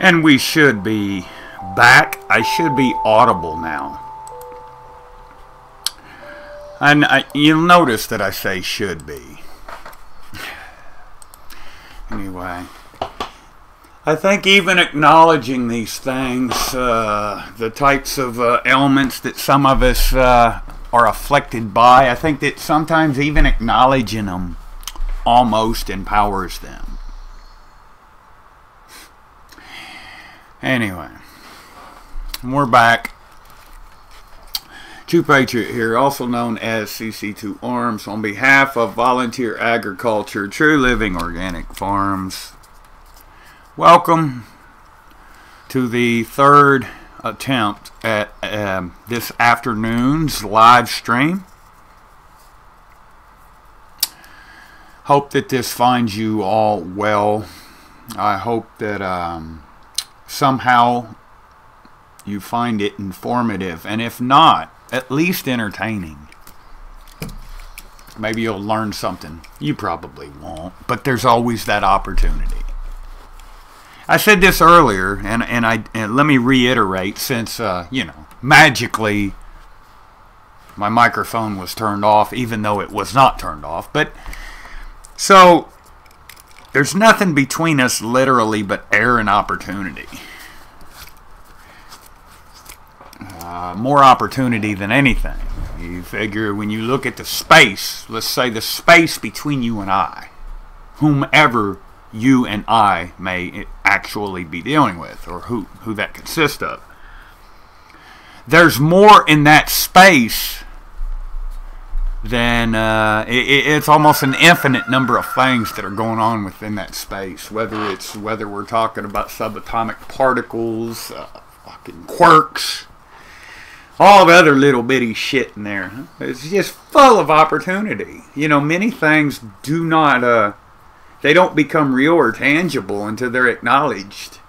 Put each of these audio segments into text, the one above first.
And we should be back. I should be audible now. And you'll notice that I say should be. Anyway, I think even acknowledging these things, the types of ailments that some of us are afflicted by, I think that sometimes even acknowledging them almost empowers them. Anyway, we're back. True Patriot here, also known as CC2 Arms, on behalf of Volunteer Agriculture, True Living Organic Farms. Welcome to the third attempt at this afternoon's live stream. Hope that this finds you all well. I hope that somehow you find it informative, and if not, at least entertaining. Maybe you'll learn something. You probably won't, but there's always that opportunity. I said this earlier, and let me reiterate, since magically my microphone was turned off, even though it was not turned off. But so there's nothing between us literally but air and opportunity. More opportunity than anything. You figure when you look at the space, let's say the space between you and I, whomever you and I may actually be dealing with, or who that consists of, there's more in that space than it's almost an infinite number of things that are going on within that space, whether we're talking about subatomic particles, fucking quarks, all the other little bitty shit in there. It's just full of opportunity. You know, many things do not, they don't become real or tangible until they're acknowledged.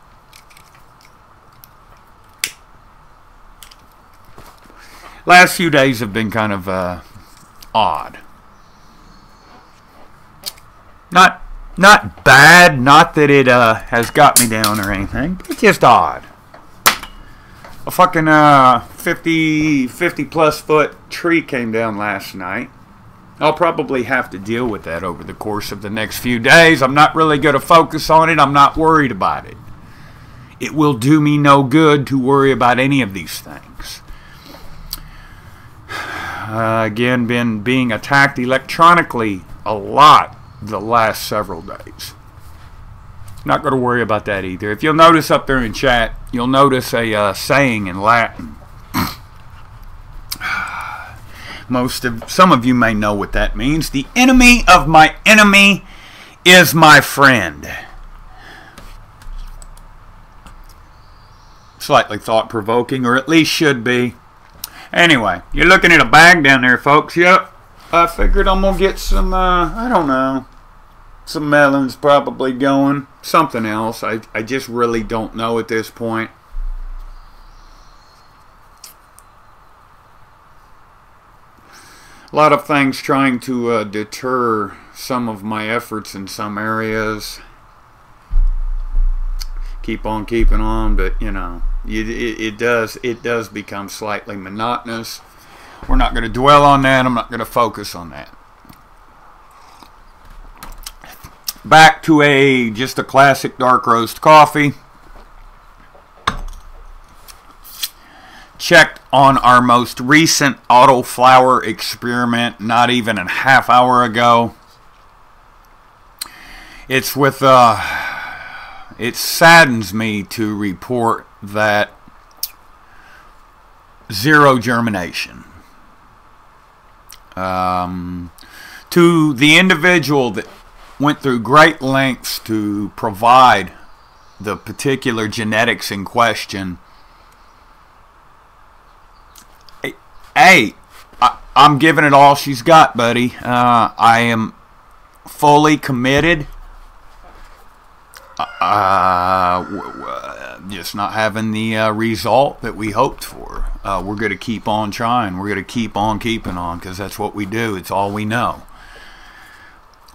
Last few days have been kind of odd. Not bad, not that it has got me down or anything. It's just odd. A fucking 50 plus foot tree came down last night. I'll probably have to deal with that over the course of the next few days. I'm not really going to focus on it. I'm not worried about it. It will do me no good to worry about any of these things. Again, been being attacked electronically a lot the last several days. Not going to worry about that either. If you'll notice up there in chat, you'll notice a saying in Latin. Some of you may know what that means. The enemy of my enemy is my friend. Slightly thought-provoking, or at least should be. Anyway, you're looking at a bag down there, folks. Yep. I figured I'm going to get some, I don't know, some melons probably going. Something else. I just really don't know at this point. A lot of things trying to deter some of my efforts in some areas. Keep on keeping on, but you know, it does become slightly monotonous. We're not going to dwell on that. I'm not going to focus on that. Back to just a classic dark roast coffee. Checked on our most recent autoflower experiment not even a half hour ago. It's with it saddens me to report that zero germination. To the individual that went through great lengths to provide the particular genetics in question, hey, I'm giving it all she's got, buddy. I am fully committed. Just not having the result that we hoped for. We're going to keep on trying. We're going to keep on keeping on, because that's what we do. It's all we know.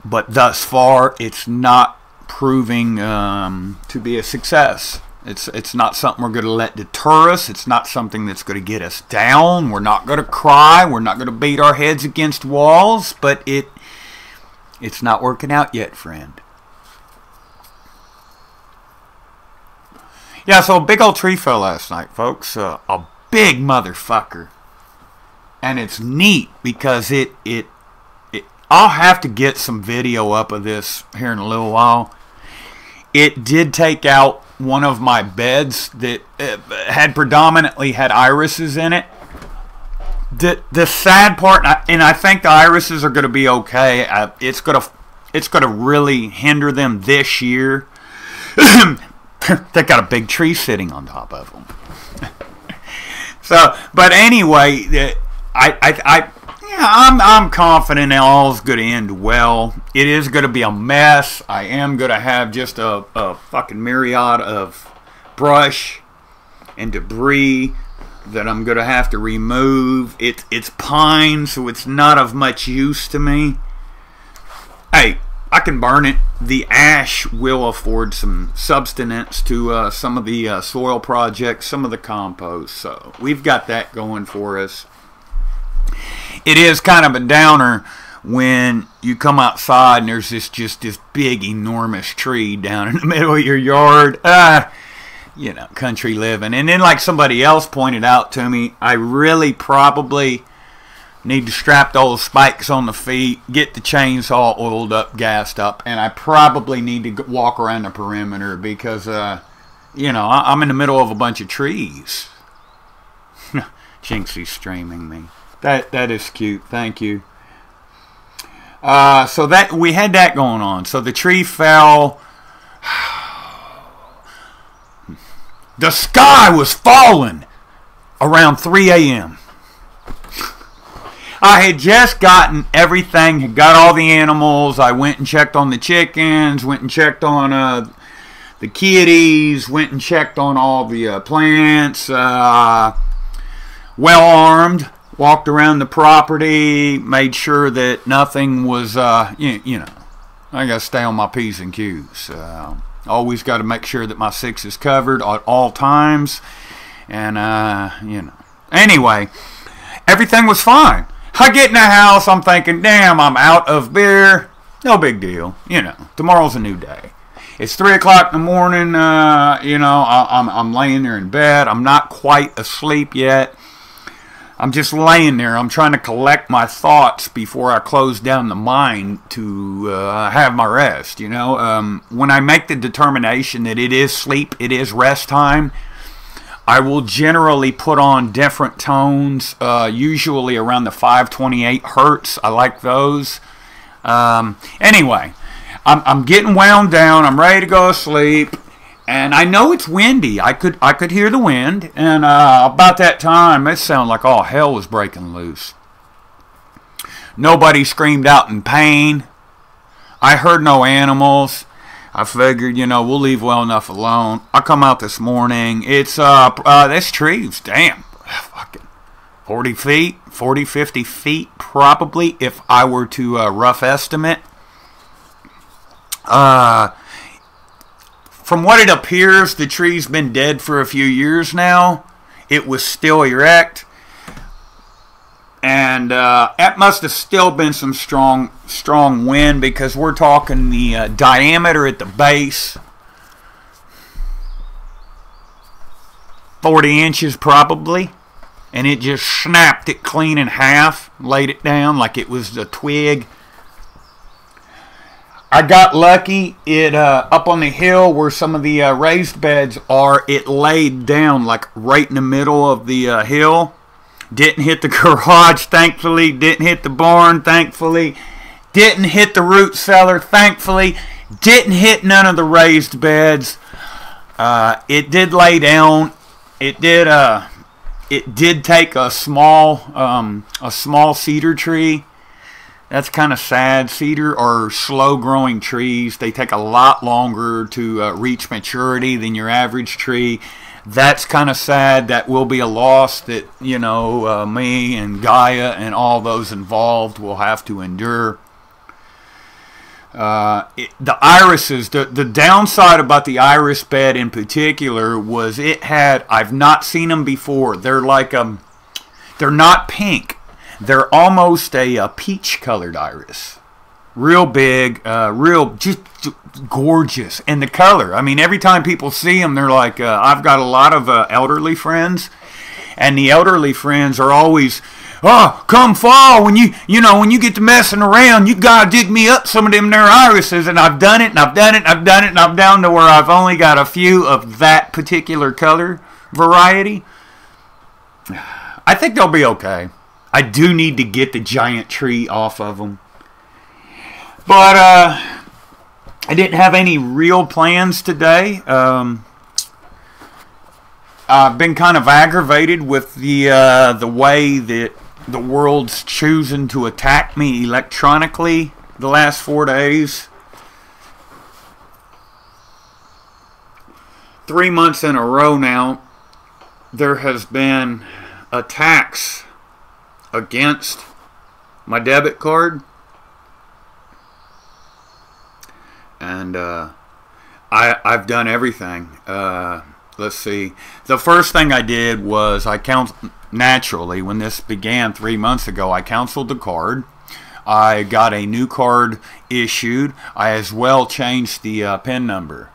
But thus far, it's not proving to be a success. It's not something we're going to let deter us. It's not something that's going to get us down. We're not going to cry. We're not going to beat our heads against walls. But it's not working out yet, friend. Yeah, so a big old tree fell last night, folks. A big motherfucker. And it's neat because I'll have to get some video up of this here in a little while. It did take out one of my beds that had predominantly had irises in it. The sad part, and I think the irises are going to be okay. It's going to really hinder them this year. They got a big tree sitting on top of them. So, but anyway, I'm confident all's going to end well. It is going to be a mess. I am going to have just a fucking myriad of brush and debris that I'm going to have to remove. It's pine, so it's not of much use to me. Hey, I can burn it. The ash will afford some substance to some of the soil projects, some of the compost. So we've got that going for us. It is kind of a downer when you come outside and there's just this big, enormous tree down in the middle of your yard. You know, country living. And then, like somebody else pointed out to me, I really probably need to strap those spikes on the feet, get the chainsaw oiled up, gassed up, and I probably need to walk around the perimeter because, you know, I'm in the middle of a bunch of trees. Jinksy's streaming me. That is cute. Thank you. So that we had that going on. So the tree fell. The sky was falling around 3 a.m. I had just gotten everything, had got all the animals. I went and checked on the chickens, went and checked on the kitties, went and checked on all the plants. Well armed. Walked around the property, made sure that nothing was, you know, I got to stay on my P's and Q's. Always got to make sure that my 6 is covered at all times. And, you know. Anyway, everything was fine. I get in the house, I'm thinking, damn, I'm out of beer. No big deal. You know, tomorrow's a new day. It's 3 o'clock in the morning, you know, I'm laying there in bed. I'm not quite asleep yet. I'm just laying there. I'm trying to collect my thoughts before I close down the mind to have my rest, you know. When I make the determination that it is sleep, it is rest time, I will generally put on different tones, usually around the 528 hertz. I like those. Anyway, I'm getting wound down. I'm ready to go to sleep. And I know it's windy. I could hear the wind. And about that time, it sounded like all hell was breaking loose. Nobody screamed out in pain. I heard no animals. I figured, you know, we'll leave well enough alone. I come out this morning. It's, this tree's, damn, fucking 40 feet, 40, 50 feet probably, if I were to rough estimate. From what it appears, the tree's been dead for a few years now. It was still erect. And that must have still been some strong wind, because we're talking the diameter at the base. 40 inches probably. And it just snapped it clean in half. Laid it down like it was a twig. I got lucky. It up on the hill where some of the raised beds are, it laid down like right in the middle of the hill. Didn't hit the garage, thankfully. Didn't hit the barn, thankfully. Didn't hit the root cellar, thankfully. Didn't hit none of the raised beds. It did lay down. It did take a small cedar tree. That's kind of sad. Cedar are slow-growing trees. They take a lot longer to reach maturity than your average tree. That's kind of sad. That will be a loss that, you know, me and Gaia and all those involved will have to endure. The irises, the downside about the iris bed in particular was it had, I've not seen them before. They're like, they're not pink. They're almost a peach colored iris. Real big, real, just gorgeous. And the color, I mean, every time people see them, they're like, I've got a lot of elderly friends, and the elderly friends are always, oh, come fall, when when you get to messing around, you gotta dig me up some of them there irises. And I've done it, and I've done it, and I've done it, and I'm down to where I've only got a few of that particular color variety. I think they'll be okay. I do need to get the giant tree off of them. But I didn't have any real plans today. I've been kind of aggravated with the way that the world's choosing to attack me electronically the last 4 days. 3 months in a row now, there has been attacks against my debit card. And I've done everything. Let's see. The first thing I did was naturally, when this began 3 months ago, I canceled the card. I got a new card issued. I as well changed the PIN number.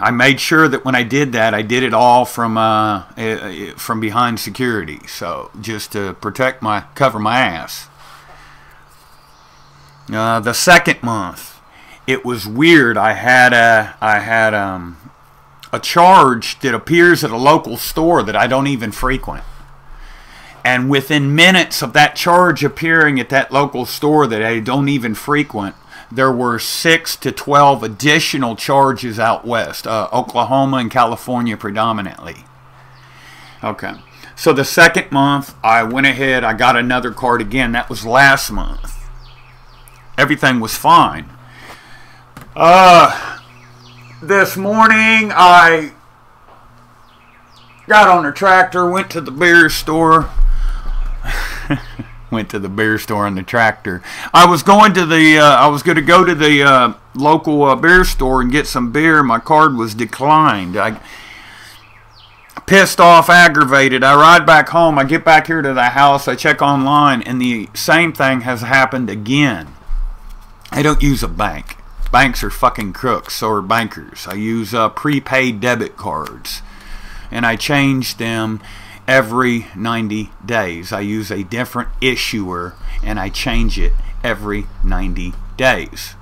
I made sure that when I did that, I did it all from behind security. So just to cover my ass. The second month, it was weird. I had a charge that appears at a local store that I don't even frequent. And within minutes of that charge appearing at that local store that I don't even frequent, there were 6 to 12 additional charges out west, Oklahoma and California predominantly. Okay. So the second month, I went ahead, I got another card again. That was last month. Everything was fine. This morning, I got on the tractor, went to the beer store. Went to the beer store on the tractor. I was going to the, go to the local beer store and get some beer. My card was declined. I pissed off, aggravated. I ride back home. I get back here to the house. I check online, and the same thing has happened again. I don't use a bank. Banks are fucking crooks, so are bankers. I use prepaid debit cards, and I change them every 90 days. I use a different issuer, and I change it every 90 days.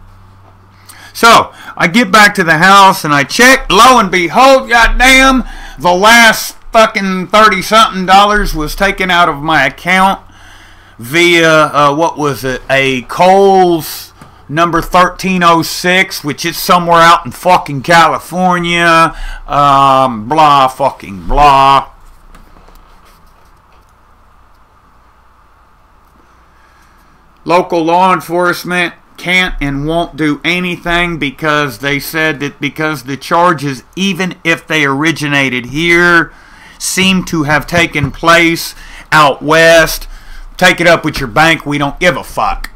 So, I get back to the house, and I check, lo and behold, goddamn, the last fucking $30-something was taken out of my account via, what was it, a Kohl's number 1306, which is somewhere out in fucking California, blah fucking blah. Local law enforcement can't and won't do anything because they said that because the charges, even if they originated here, seem to have taken place out west. Take it up with your bank. We don't give a fuck.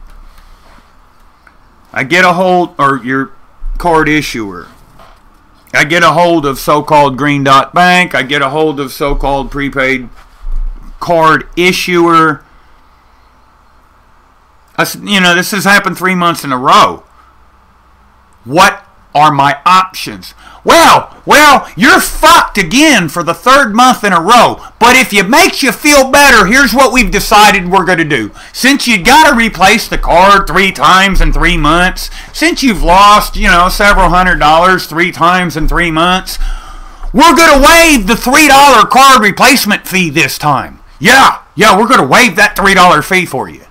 I get a hold, or your card issuer. I get a hold of so-called Green Dot Bank. I get a hold of so-called prepaid card issuer. This has happened 3 months in a row. What are my options? Well, you're fucked again for the third month in a row. But if it makes you feel better, here's what we've decided we're going to do. Since you got to replace the card 3 times in 3 months, since you've lost, several $100s 3 times in 3 months, we're going to waive the $3 card replacement fee this time. Yeah, we're going to waive that $3 fee for you.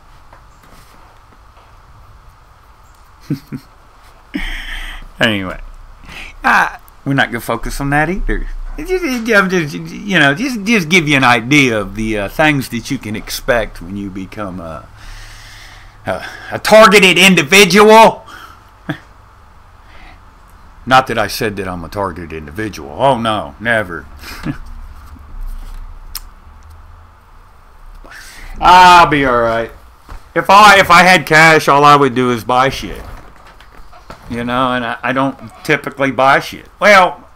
Anyway, we're not going to focus on that either. Just give you an idea of the things that you can expect when you become a targeted individual. Not that I said that I'm a targeted individual. Oh no, never. I'll be alright. If I had cash, all I would do is buy shit. You know, and I don't typically buy shit. Well,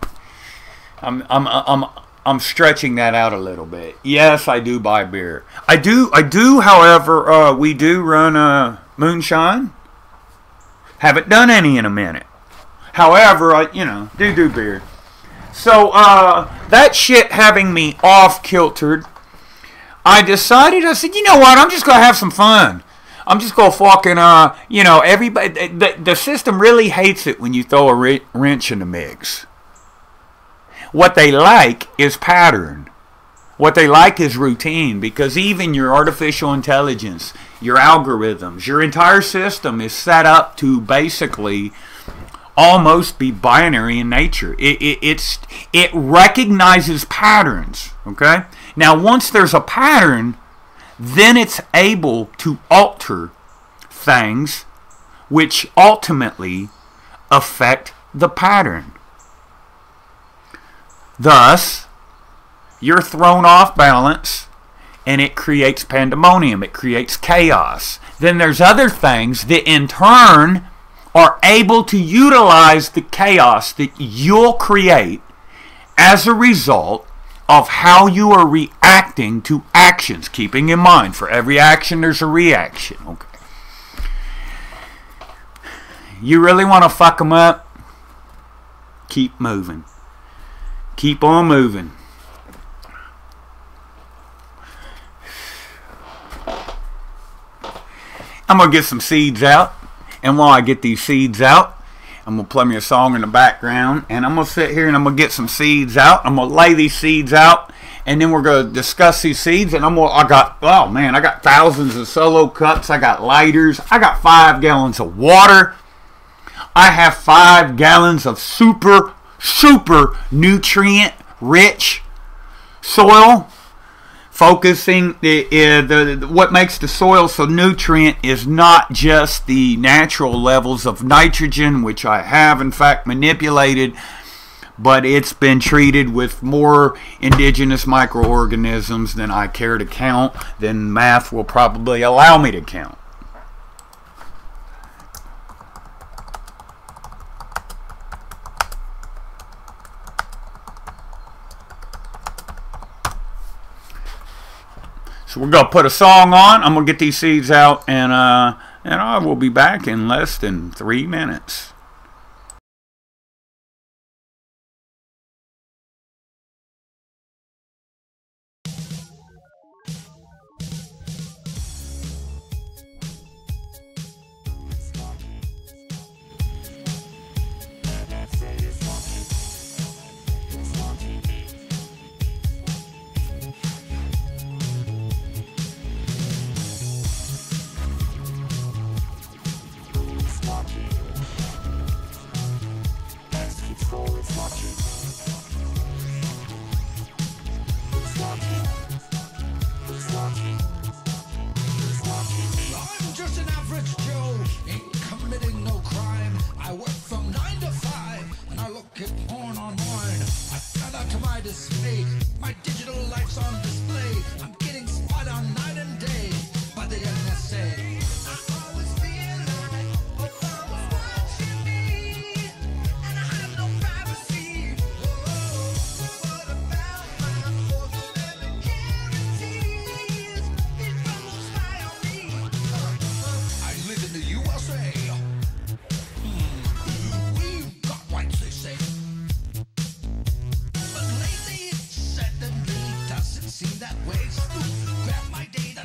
I'm stretching that out a little bit. Yes, I do buy beer. I do. However, we do run moonshine. Haven't done any in a minute. However, I do beer. So that shit having me off kiltered, I decided. I said, you know what? I'm just gonna have some fun. I'm just gonna fucking everybody. The system really hates it when you throw a wrench in the mix. What they like is pattern. What they like is routine, because even your artificial intelligence, your algorithms, your entire system is set up to basically almost be binary in nature. It recognizes patterns. Okay? Now, once there's a pattern, then it's able to alter things which ultimately affect the pattern. Thus, you're thrown off balance, and it creates pandemonium. It creates chaos. Then there's other things that in turn are able to utilize the chaos that you'll create as a result of how you are reacting to actions. Keeping in mind, for every action there's a reaction. Okay. You really want to fuck them up? Keep moving. Keep on moving. I'm going to get some seeds out. And while I get these seeds out, I'm going to play me a song in the background. And I'm going to sit here and I'm going to get some seeds out. I'm going to lay these seeds out. And then we're going to discuss these seeds. And I got thousands of solo cups. I got lighters. I got 5 gallons of water. I have 5 gallons of super nutrient rich soil. Focusing what makes the soil so nutrient is not just the natural levels of nitrogen, which I have in fact manipulated, but it's been treated with more indigenous microorganisms than I care to count, than math will probably allow me to count. So we're going to put a song on. I'm going to get these seeds out, and I will be back in less than 3 minutes. That way, grab my data.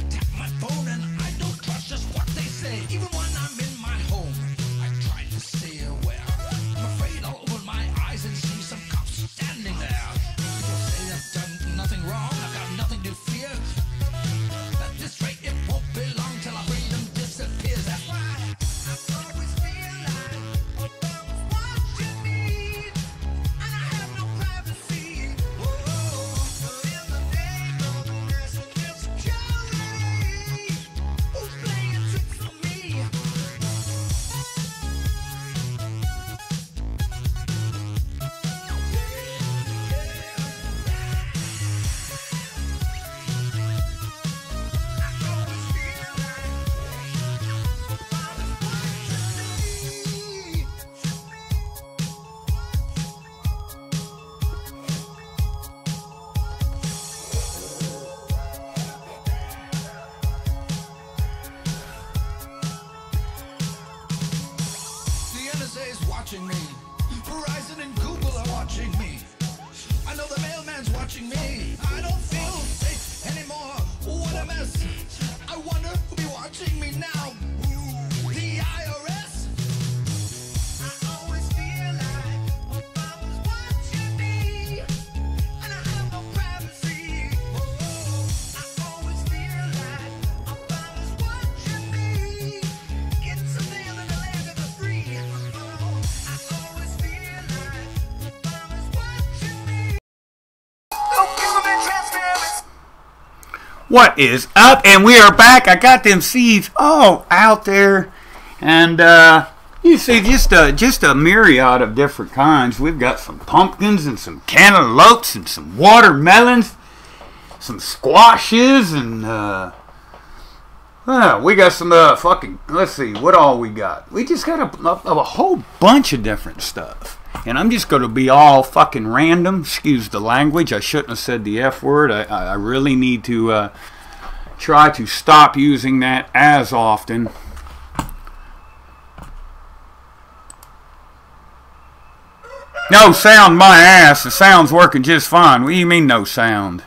watching me. I don't feel safe anymore. What a mess. I wonder who'll be watching me now. The IRS. I always feel like Obama's watching me, and I have no privacy. I always feel like Obama's watching me. Get some nail in the land of the free. I always feel like Obama's watching me. What is up? And we are back. I got them seeds all out there, and you see just a myriad of different kinds. We've got some pumpkins and some cantaloupes and some watermelons, some squashes, and we got some fucking, let's see, what all we got. We just got a whole bunch of different stuff. And I'm just going to be all fucking random. Excuse the language. I shouldn't have said the F word. I really need to try to stop using that as often. No sound, my ass. The sound's working just fine. What do you mean no sound?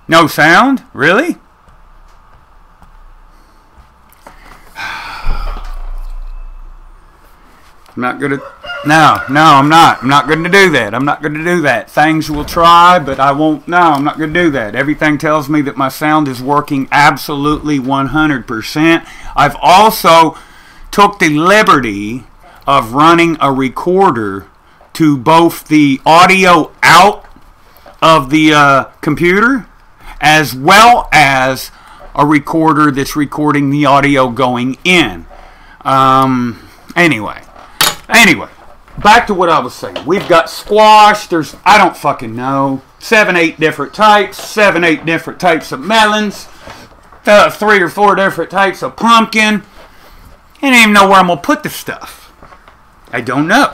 No sound? Really? I'm not gonna. No, I'm not. I'm not going to do that. I'm not going to do that. Things will try, but I won't. No, I'm not going to do that. Everything tells me that my sound is working absolutely 100%. I've also took the liberty of running a recorder to both the audio out of the computer, as well as a recorder that's recording the audio going in. Anyway, back to what I was saying. We've got squash. There's, I don't fucking know, 7-8 different types, 7-8 different types of melons, 3 or 4 different types of pumpkin. I don't even know where I'm going to put this stuff. I don't know.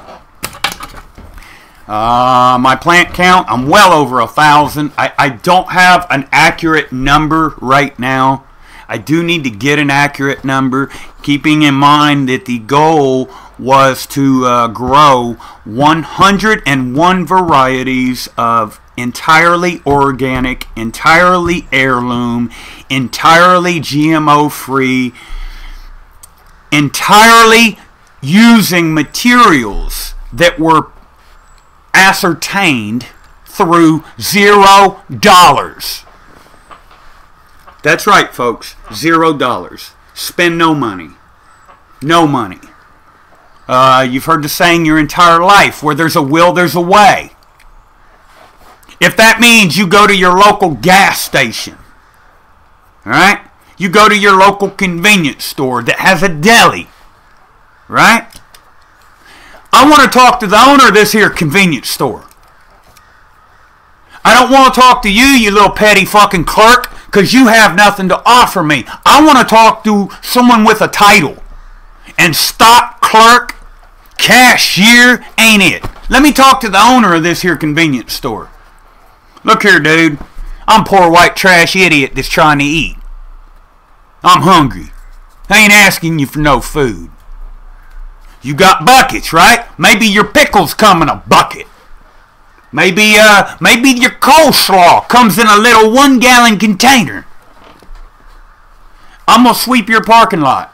My plant count, I'm well over 1,000. I don't have an accurate number right now. I do need to get an accurate number, keeping in mind that the goal was to grow 101 varieties of entirely organic, entirely heirloom, entirely GMO-free, entirely using materials that were ascertained through $0. That's right, folks. $0. Spend no money. No money. You've heard the saying your entire life, where there's a will, there's a way. If that means you go to your local gas station, right? You go to your local convenience store that has a deli, right? I want to talk to the owner of this here convenience store. I don't want to talk to you, you little petty fucking clerk, because you have nothing to offer me. I want to talk to someone with a title. And stock clerk, cashier, ain't it? Let me talk to the owner of this here convenience store. Look here, dude. I'm poor white trash idiot that's trying to eat. I'm hungry. I ain't asking you for no food. You got buckets, right? Maybe your pickles come in a bucket. Maybe your coleslaw comes in a little 1-gallon container. I'm going to sweep your parking lot.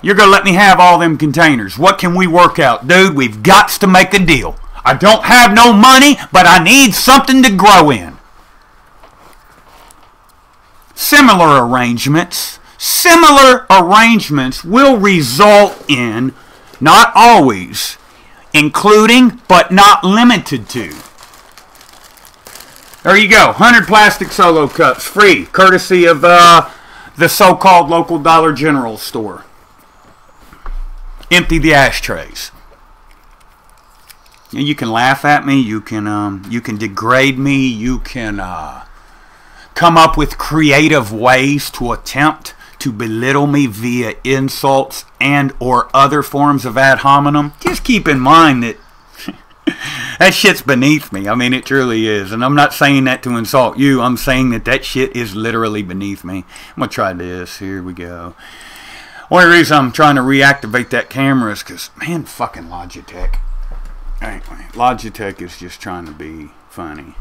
You're going to let me have all them containers. What can we work out? Dude, we've got to make a deal. I don't have no money, but I need something to grow in. Similar arrangements will result in, not always, including but not limited to. There you go. 100 plastic Solo cups, free, courtesy of the so-called local Dollar General store. Empty the ashtrays. You can laugh at me. You can degrade me. You can come up with creative ways to attempt to belittle me via insults and or other forms of ad hominem. Just keep in mind that that shit's beneath me. I mean, it truly is. And I'm not saying that to insult you. I'm saying that shit is literally beneath me. I'm going to try this. Here we go. Only reason I'm trying to reactivate that camera is because, man, fucking Logitech. Anyway, Logitech is just trying to be funny.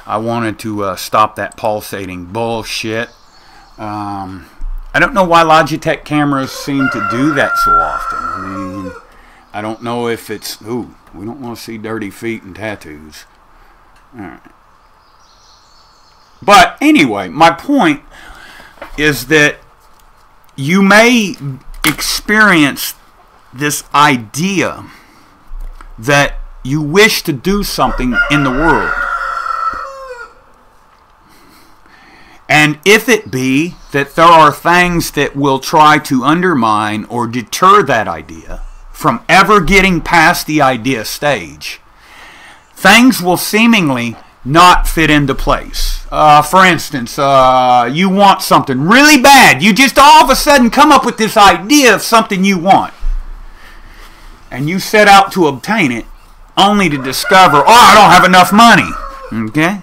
I wanted to stop that pulsating bullshit. I don't know why Logitech cameras seem to do that so often. I mean, I don't know if it's... Ooh, we don't want to see dirty feet and tattoos. Alright. But anyway, my point is that you may experience this idea that you wish to do something in the world. And if it be that there are things that will try to undermine or deter that idea from ever getting past the idea stage, things will seemingly not fit into place. For instance, you want something really bad. You just all of a sudden come up with this idea of something you want. And you set out to obtain it only to discover, oh, I don't have enough money. Okay?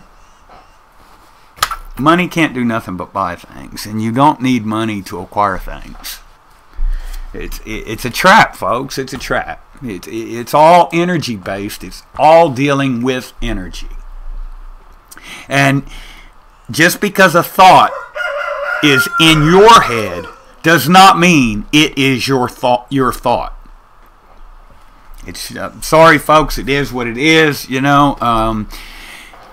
Money can't do nothing but buy things. And you don't need money to acquire things. It's a trap, folks. It's a trap. It's all energy based. It's all dealing with energy. And just because a thought is in your head does not mean it is your thought. It's sorry, folks. It is what it is. You know,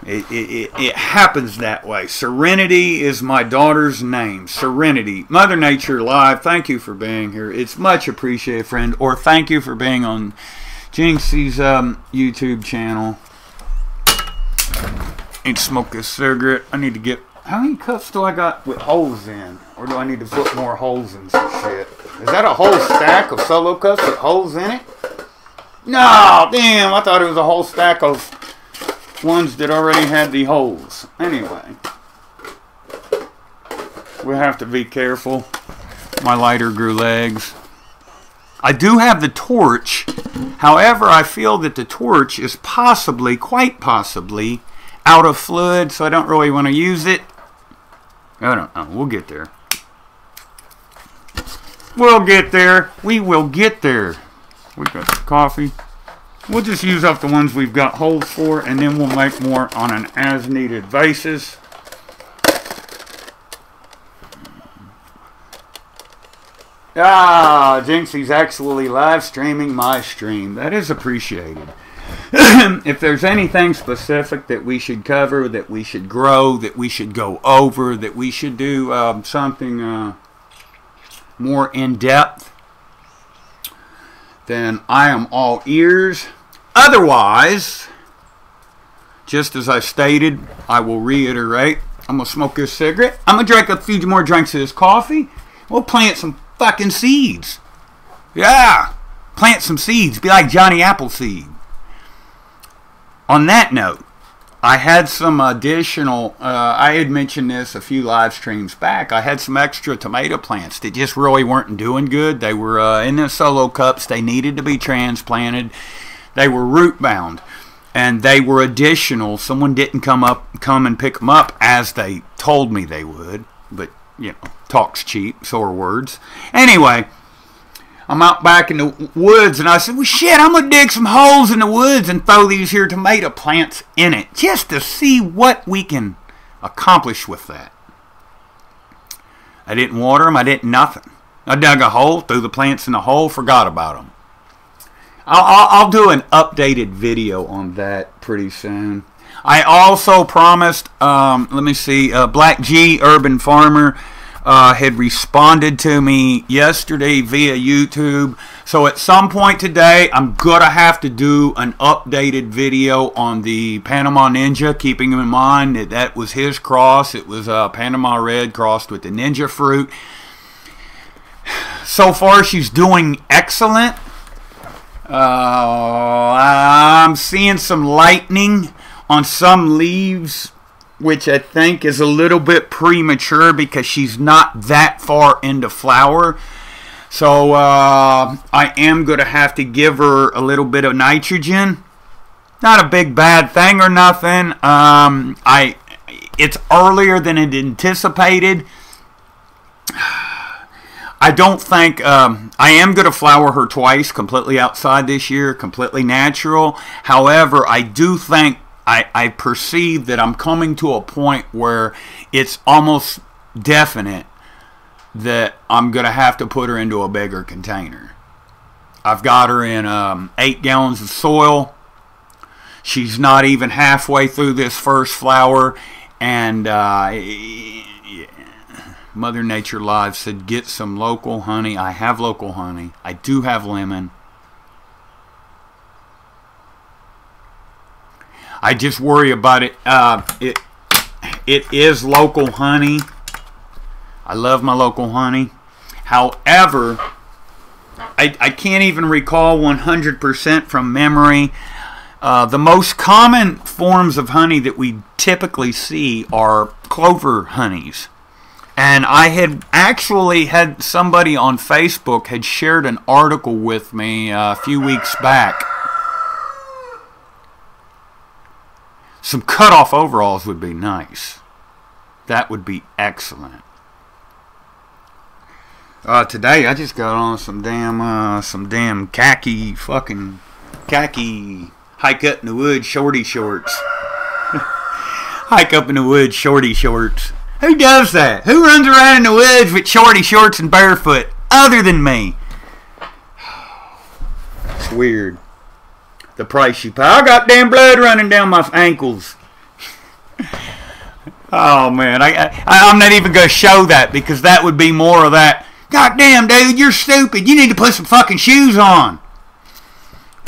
it happens that way. Serenity is my daughter's name. Serenity. Mother Nature Live, thank you for being here. It's much appreciated, friend. Or thank you for being on Jinxie's YouTube channel. Need to smoke this cigarette. I need to get... How many cups do I got with holes in? Or do I need to put more holes in some shit? Is that a whole stack of solo cups with holes in it? No, damn. I thought it was a whole stack of ones that already had the holes. Anyway. We'll have to be careful. My lighter grew legs. I do have the torch. However, I feel that the torch is possibly, quite possibly, out of fluid, so I don't really want to use it. I don't know. We'll get there. We'll get there. We will get there. We got the coffee. We'll just use up the ones we've got holes for, and then we'll make more on an as-needed basis. Ah, Jinxie's actually live streaming my stream. That is appreciated. If there's anything specific that we should cover, that we should grow, that we should go over, that we should do something more in-depth, then I am all ears. Otherwise, just as I stated, I will reiterate, I'm going to smoke this cigarette. I'm going to drink a few more drinks of this coffee. We'll plant some fucking seeds. Yeah, plant some seeds. Be like Johnny Appleseed. On that note, I had some additional, I had mentioned this a few live streams back, I had some extra tomato plants that just really weren't doing good. They were in the solo cups. They needed to be transplanted. They were root bound. And they were additional. Someone didn't come and pick them up as they told me they would. But, you know, talk's cheap, so are words. Anyway, I'm out back in the woods, and I said, well, shit, I'm going to dig some holes in the woods and throw these here tomato plants in it, just to see what we can accomplish with that. I didn't water them. I didn't nothing. I dug a hole, threw the plants in the hole, forgot about them. I'll do an updated video on that pretty soon. I also promised, let me see, Black G, Urban Farmer, had responded to me yesterday via YouTube. So at some point today, I'm going to have to do an updated video on the Panama Ninja, keeping in mind that that was his cross. It was Panama Red crossed with the Ninja fruit. So far, she's doing excellent. I'm seeing some lightning on some leaves, which I think is a little bit premature because she's not that far into flower. So I am going to have to give her a little bit of nitrogen. Not a big bad thing or nothing. It's earlier than it anticipated. I don't think I am going to flower her twice, completely outside this year, completely natural. However, I do think I perceive that I'm coming to a point where it's almost definite that I'm going to have to put her into a bigger container. I've got her in 8 gallons of soil. She's not even halfway through this first flower, and Mother Nature Live said get some local honey. I have local honey. I do have lemon. I just worry about it. It is local honey. I love my local honey. However, I can't even recall 100% from memory. The most common forms of honey that we typically see are clover honeys. And I had actually had somebody on Facebook had shared an article with me a few weeks back. Some cut-off overalls would be nice. That would be excellent. Today I just got on some damn khaki hike up in the woods shorty shorts. Hike up in the woods shorty shorts. Who does that? Who runs around in the woods with shorty shorts and barefoot other than me? It's weird. The price you pay. I got damn blood running down my ankles. Oh man, I'm not even gonna show that because that would be more of that. God damn, dude, you're stupid. You need to put some fucking shoes on.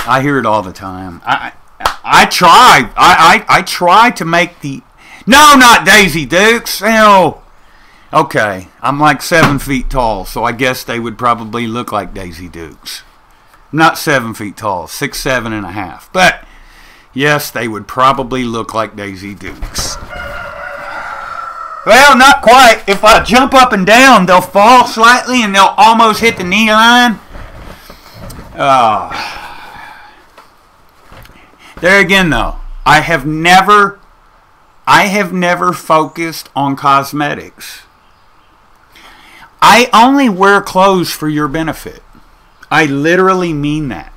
I hear it all the time. I try to make the... No, not Daisy Dukes. Hell. Okay, I'm like 7 feet tall, so I guess they would probably look like Daisy Dukes. I'm not 7 feet tall, 6'7.5". But yes, they would probably look like Daisy Dukes. Well, not quite. If I jump up and down, they'll fall slightly and they'll almost hit the knee line. There again, though, I have never focused on cosmetics. I only wear clothes for your benefit. I literally mean that.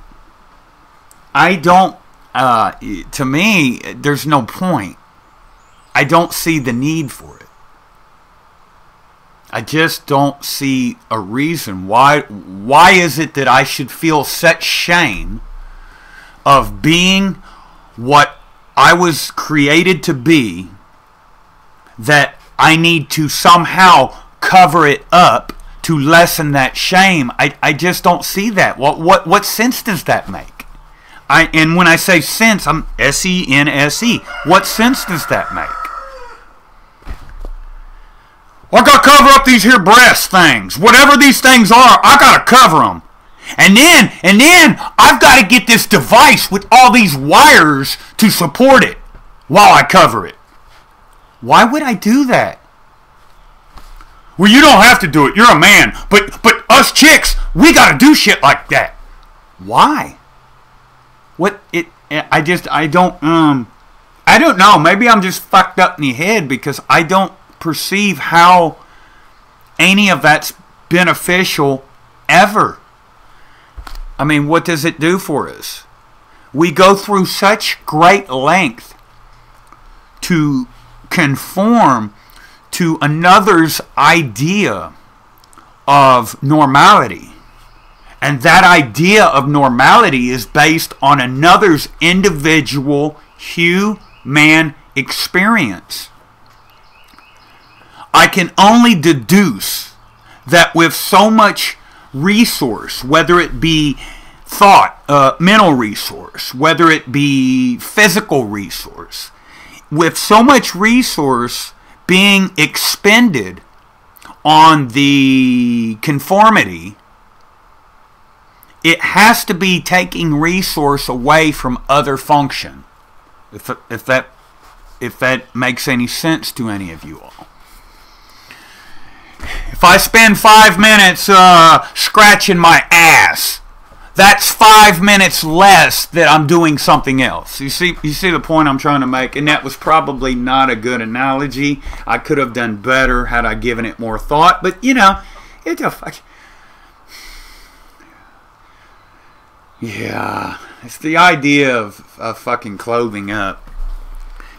I don't, to me, there's no point. I don't see the need for it. I just don't see a reason. Why is it that I should feel such shame of being what I was created to be that I need to somehow cover it up to lessen that shame? I just don't see that. What sense does that make? And when I say sense, I'm S-E-N-S-E. What sense does that make? I got to cover up these here breast things. Whatever these things are, I got to cover them. And then I've got to get this device with all these wires to support it while I cover it. Why would I do that? Well, you don't have to do it. You're a man. But us chicks, we got to do shit like that. Why? I don't know. Maybe I'm just fucked up in the head because I don't perceive how any of that's beneficial ever. I mean, what does it do for us? We go through such great length to conform to another's idea of normality. And that idea of normality is based on another's individual human experience. I can only deduce that with so much resource, whether it be thought, mental resource, whether it be physical resource, with so much resource being expended on the conformity, it has to be taking resource away from other function. If that makes any sense to any of you all. If I spend 5 minutes scratching my ass, that's 5 minutes less that I'm doing something else. You see the point I'm trying to make? And that was probably not a good analogy. I could have done better had I given it more thought. But, you know, Yeah, it's the idea of fucking clothing up.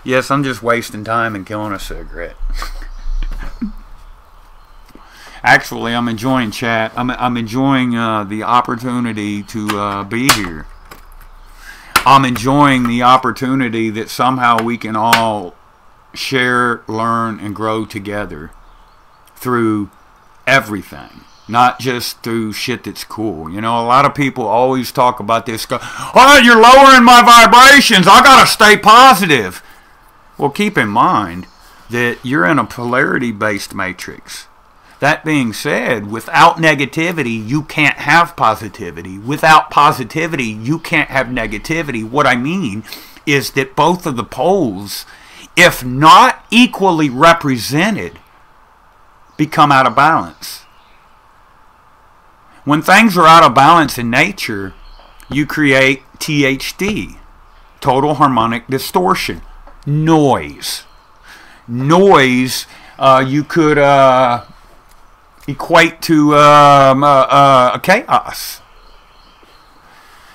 Yes, I'm just wasting time and killing a cigarette. Actually, I'm enjoying chat. I'm enjoying the opportunity to be here. I'm enjoying the opportunity that somehow we can all share, learn, and grow together through everything. Not just through shit that's cool. You know, a lot of people always talk about this. Go, oh, you're lowering my vibrations. I gotta stay positive. Well, keep in mind that you're in a polarity-based matrix. That being said, without negativity, you can't have positivity. Without positivity, you can't have negativity. What I mean is that both of the poles, if not equally represented, become out of balance. When things are out of balance in nature, you create THD, total harmonic distortion, noise. Noise, you could equate to chaos.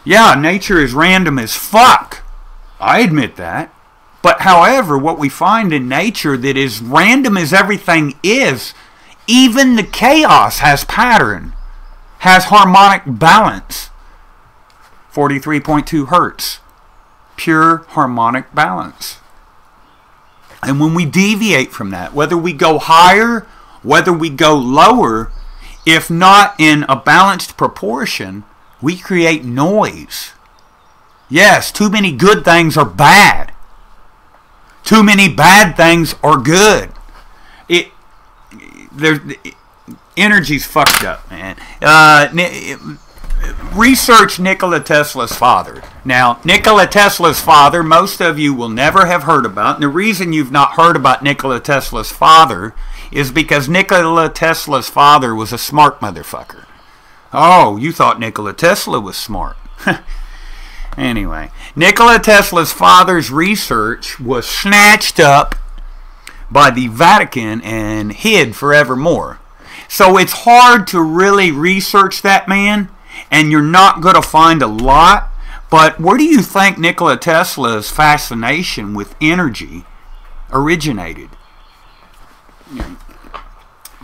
Yeah, nature is random as fuck. I admit that. But however, what we find in nature that is random as everything is, even the chaos has pattern. Has harmonic balance. 43.2 hertz. Pure harmonic balance. And when we deviate from that, whether we go higher, whether we go lower, if not in a balanced proportion, we create noise. Yes, too many good things are bad. Too many bad things are good. Energy's fucked up, man. Research Nikola Tesla's father. Now, Nikola Tesla's father, most of you will never have heard about. And the reason you've not heard about Nikola Tesla's father is because Nikola Tesla's father was a smart motherfucker. Oh, you thought Nikola Tesla was smart. Anyway, Nikola Tesla's father's research was snatched up by the Vatican and hid forevermore. So it's hard to really research that man, and you're not going to find a lot. But where do you think Nikola Tesla's fascination with energy originated?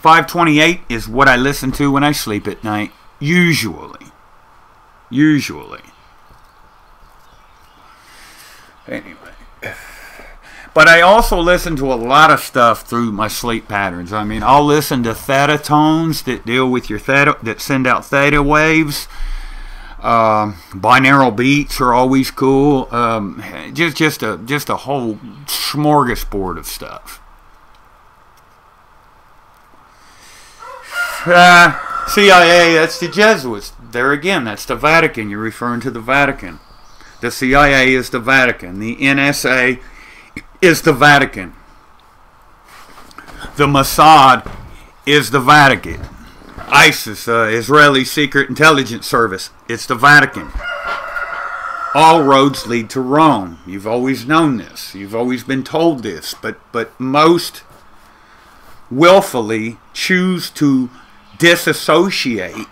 528 is what I listen to when I sleep at night, usually. Anyway. But I also listen to a lot of stuff through my sleep patterns. I mean, I'll listen to theta tones that deal with your theta, that send out theta waves. Binaural beats are always cool. Just a whole smorgasbord of stuff. CIA, that's the Jesuits. There again, that's the Vatican. You're referring to the Vatican. The CIA is the Vatican. The NSA is the Vatican. The Mossad is the Vatican. ISIS, Israeli Secret Intelligence Service, it's the Vatican. All roads lead to Rome. You've always known this. You've always been told this. But most willfully choose to disassociate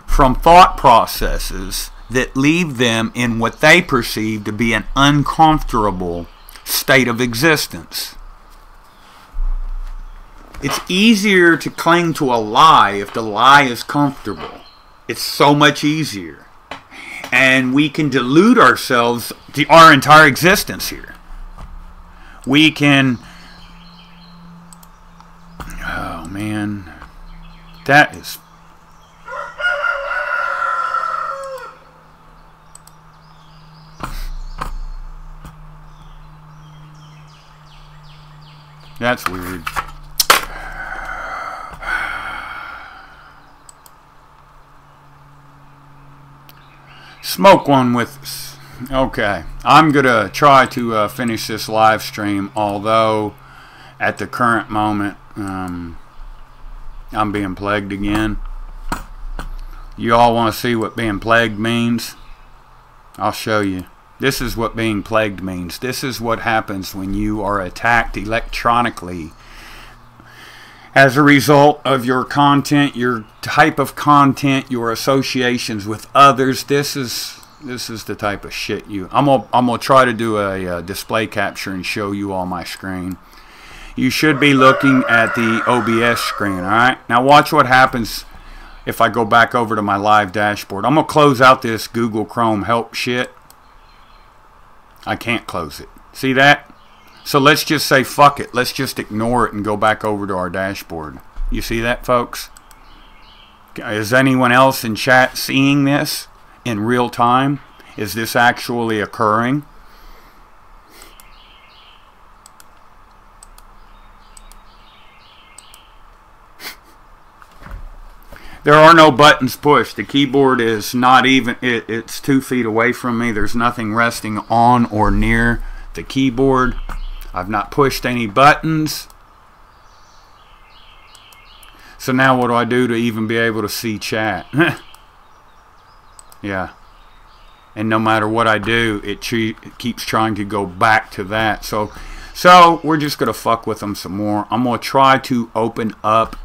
from thought processes that leave them in what they perceive to be an uncomfortable state of existence. It's easier to cling to a lie if the lie is comfortable. It's so much easier. And we can delude ourselves our entire existence here. We can... Oh, man. That is... That's weird. Smoke one with us. Okay. I'm going to try to finish this live stream, although at the current moment I'm being plagued again. You all want to see what being plagued means? I'll show you. This is what being plagued means. This is what happens when you are attacked electronically as a result of your content, your type of content, your associations with others. This is the type of shit I'm gonna try to do a display capture and show you all my screen. You should be looking at the OBS screen. All right, now watch what happens if I go back over to my live dashboard. I'm gonna close out this Google Chrome help shit. I can't close it. See that? So let's just say fuck it. Let's just ignore it and go back over to our dashboard. You see that, folks? Is anyone else in chat seeing this in real time? Is this actually occurring? There are no buttons pushed. The keyboard is not even, it's 2 feet away from me. There's nothing resting on or near the keyboard. I've not pushed any buttons. So now what do I do to even be able to see chat? Yeah. And no matter what I do, it keeps trying to go back to that. So we're just going to fuck with them some more. I'm going to try to open up.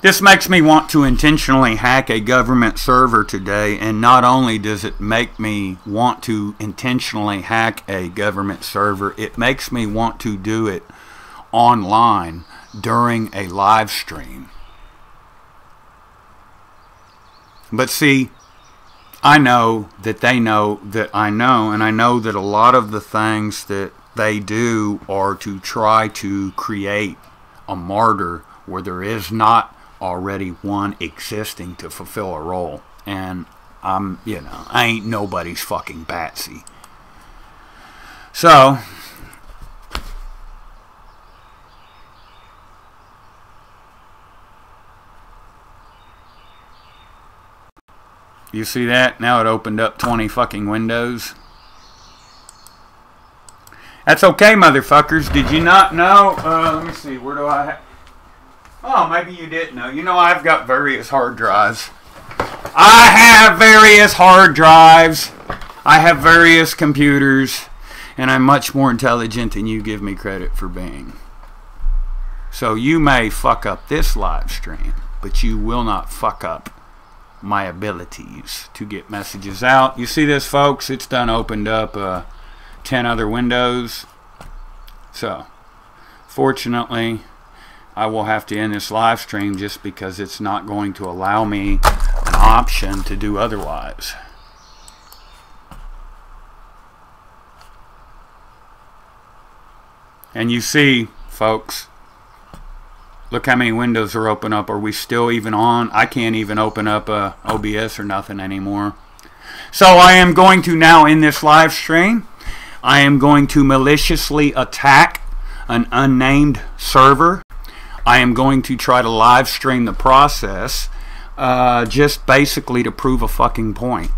This makes me want to intentionally hack a government server today, and not only does it make me want to intentionally hack a government server, it makes me want to do it online during a live stream. But see, I know that they know that I know, and I know that a lot of the things that they do are to try to create a martyr where there is not already one existing to fulfill a role. And I ain't nobody's fucking Batsy. So you see that? Now it opened up 20 fucking windows. That's okay, motherfuckers. Did you not know? Let me see. Where do I... Oh, maybe you didn't know. You know, I've got various hard drives. I have various hard drives. I have various computers. And I'm much more intelligent than you give me credit for being. So you may fuck up this live stream, but you will not fuck up my abilities to get messages out. You see this, folks? It's done opened up 10 other windows. So, fortunately, I will have to end this live stream just because it's not going to allow me an option to do otherwise. And you see, folks, look how many windows are open up. Are we still even on? I can't even open up OBS or nothing anymore. So I am going to now end this live stream. I am going to maliciously attack an unnamed server. I am going to try to live stream the process just basically to prove a fucking point.